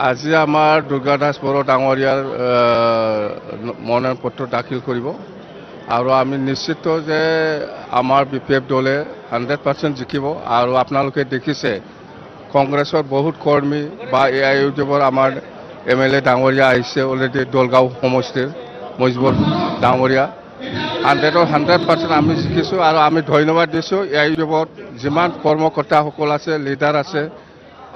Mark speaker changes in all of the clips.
Speaker 1: আজি আমাৰ দুৰ্গা দাস বড়ো ডাঙৰীয়াৰ মনোনয়ন পত্ৰ দাখিল কৰিব আৰু আমি নিশ্চিত যে আমাৰ বিপিএফ দলে 100% জিকিব আৰু আপোনালোকে দেখিছে কংগ্ৰেছৰ বহুত কৰ্মী বা এআইইউডিএফৰ আমাৰ এমএলএ ডাঙৰীয়া আহিছে অলৰেডি দলগাঁও সমষ্টিৰ মজিবুৰ ডাঙৰীয়া 100% আমি জিকিছোঁ আৰু আমি ধন্যবাদ দিছোঁ এআইইউডিএফৰ যিমান কৰ্মকৰ্তাসকল আছে লিডাৰ আছে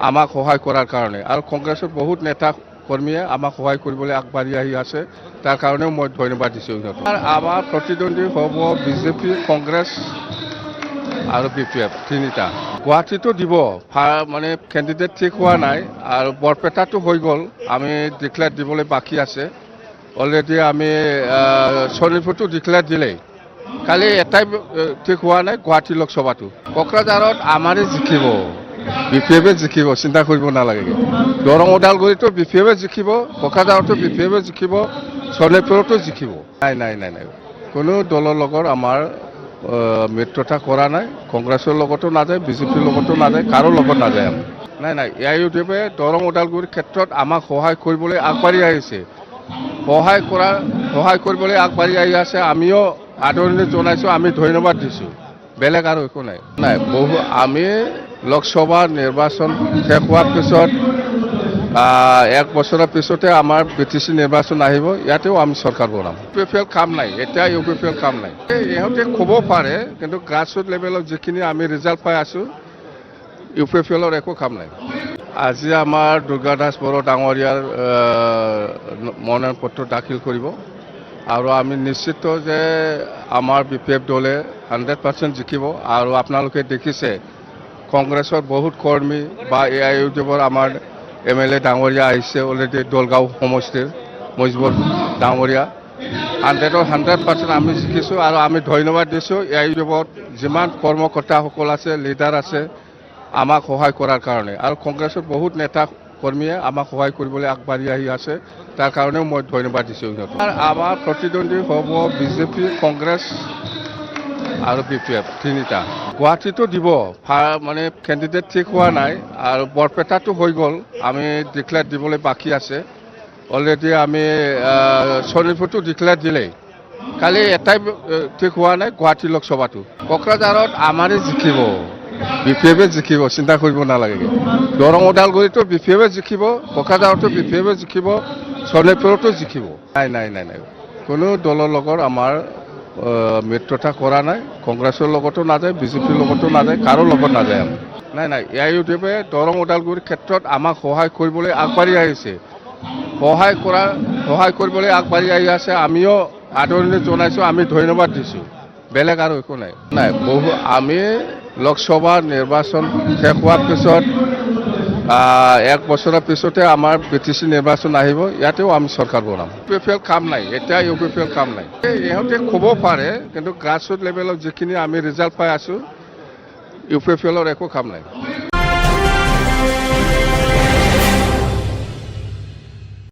Speaker 1: আমাক সহায় কৰাৰ কাৰণে আৰু কংগ্ৰেছৰ বহুত নেতা কৰ্মীয়ে আমাক সহায় কৰিবলৈ আগবাঢ়ি আহি আছে তাৰ কাৰণেও মই ধন্যবাদ দিছোঁ আমাৰ প্ৰতিদ্বন্দ্বী হ'ব বিজেপি কংগ্ৰেছ আৰু বিপিএফ তিনিটা গুৱাহাটীতো দিব মানে কেণ্ডিডেট ঠিক হোৱা নাই আৰু বৰপেটাটো হৈ গ'ল আমি ডিক্লেয়াৰ দিবলৈ বাকী আছে অলৰেডি আমি শোণিতপুৰটো ডিক্লেয়াৰ দিলেই কালি এটাই ঠিক হোৱা নাই গুৱাহাটী লোকসভাটো কোকৰাঝাৰত আমাৰে জিকিব বিপিএফে জিকিব চিন্তা কৰিব নালাগে দৰং ওদালগুৰিতো বিপিএফে জিকিব কোকৰাঝাৰতো বিপিএফে জিকিব শোণিতপুৰতো জিকিব নাই কোনো দলৰ লগত আমাৰ মিত্ৰতা কৰা নাই কংগ্ৰেছৰ লগতো নাযায় বিজেপিৰ লগতো নাযায় কাৰো লগত নাযায় আমি নাই এআইইউডিএফে দৰং ওদালগুৰিৰ ক্ষেত্ৰত আমাক সহায় কৰিবলৈ আগবাঢ়ি আহিছে সহায় কৰিবলৈ আগবাঢ়ি আহি আছে আমিও আদৰণি জনাইছোঁ আমি ধন্যবাদ দিছোঁ বেলেগ আৰু একো নাই আমি লোকসভা নিৰ্বাচন শেষ হোৱাৰ পিছত 1 বছৰৰ পিছতে আমাৰ বিটিচি নিৰ্বাচন আহিব ইয়াতেও আমি চৰকাৰ বনাম ইউপিএফএল কাম নাই এতিয়া ইউপিএফএল কাম নাই ইহঁতে ক'ব পাৰে কিন্তু গ্ৰাছৰুট লেভেলত যিখিনি আমি ৰিজাল্ট পাই আছোঁ ইউপিএফএলৰ একো কাম নাই আজি আমাৰ দুৰ্গা দাস বড়ো ডাঙৰীয়াৰ মনোনয়ন পত্ৰ দাখিল কৰিব আৰু আমি নিশ্চিত যে আমাৰ বিপিএফ দলে 100% জিকিব আৰু আপোনালোকে দেখিছে কংগ্ৰেছৰ বহুত কৰ্মী বা এআইইউডিএফৰ আমাৰ এমএলএ ডাঙৰীয়া আহিছে অলৰেডি দলগাঁও সমষ্টিৰ মজিবুৰ ডাঙৰীয়া 100% আমি জিকিছোঁ আৰু আমি ধন্যবাদ দিছোঁ এআইইউডিএফৰ যিমান কৰ্মকৰ্তাসকল আছে লিডাৰ আছে আমাক সহায় কৰাৰ কাৰণে আৰু কংগ্ৰেছৰ বহুত নেতা কৰ্মীয়ে আমাক সহায় কৰিবলৈ আগবাঢ়ি আহি আছে তাৰ কাৰণেও মই ধন্যবাদ দিছোঁ আমাৰ প্ৰতিদ্বন্দ্বী হ'ব বিজেপি কংগ্ৰেছ আৰু বিপিএফ তিনিটা গুৱাহাটীতো দিব মানে কেণ্ডিডেট ঠিক হোৱা নাই আৰু বৰপেটাটো হৈ গ'ল আমি ডিক্লেয়াৰ দিবলৈ বাকী আছে অলৰেডি আমি শোণিতপুৰটো ডিক্লেয়াৰ দিলেই কালি এটাই ঠিক হোৱা নাই গুৱাহাটী লোকসভাটো কোকৰাঝাৰত আমাৰে জিকিব বিপিএফে জিকিব চিন্তা কৰিব নালাগে দৰং ওদালগুৰিতো বিপিএফে জিকিব কোকৰাঝাৰতো বিপিএফে জিকিব শোণিতপুৰতো জিকিব নাই কোনো দলৰ লগত আমাৰ মিত্ৰতা কৰা নাই কংগ্ৰেছৰ লগতো নাযায় বিজেপিৰ লগতো নাযায় কাৰো লগত নাযায় আমি নাই এআইইউডিএফে দৰং ওদালগুৰিৰ ক্ষেত্ৰত আমাক সহায় কৰিবলৈ আগবাঢ়ি আহিছে সহায় কৰিবলৈ আগবাঢ়ি আহি আছে আমিও আদৰণি জনাইছোঁ আমি ধন্যবাদ দিছোঁ বেলেগ আৰু একো নাই আমি লোকসভা নিৰ্বাচন শেষ হোৱাৰ পিছত 1 বছৰৰ পিছতে আমাৰ বিটিচি নিৰ্বাচন আহিব ইয়াতেও আমি চৰকাৰ বনাম ইউপিএফএল কাম নাই এতিয়া ইউপিএফএল কাম নাই ইহঁতে ক'ব পাৰে কিন্তু গ্ৰাছৰুট লেভেলত যিখিনি আমি ৰিজাল্ট পাই আছোঁ ইউপিএফএলৰ একো কাম নাই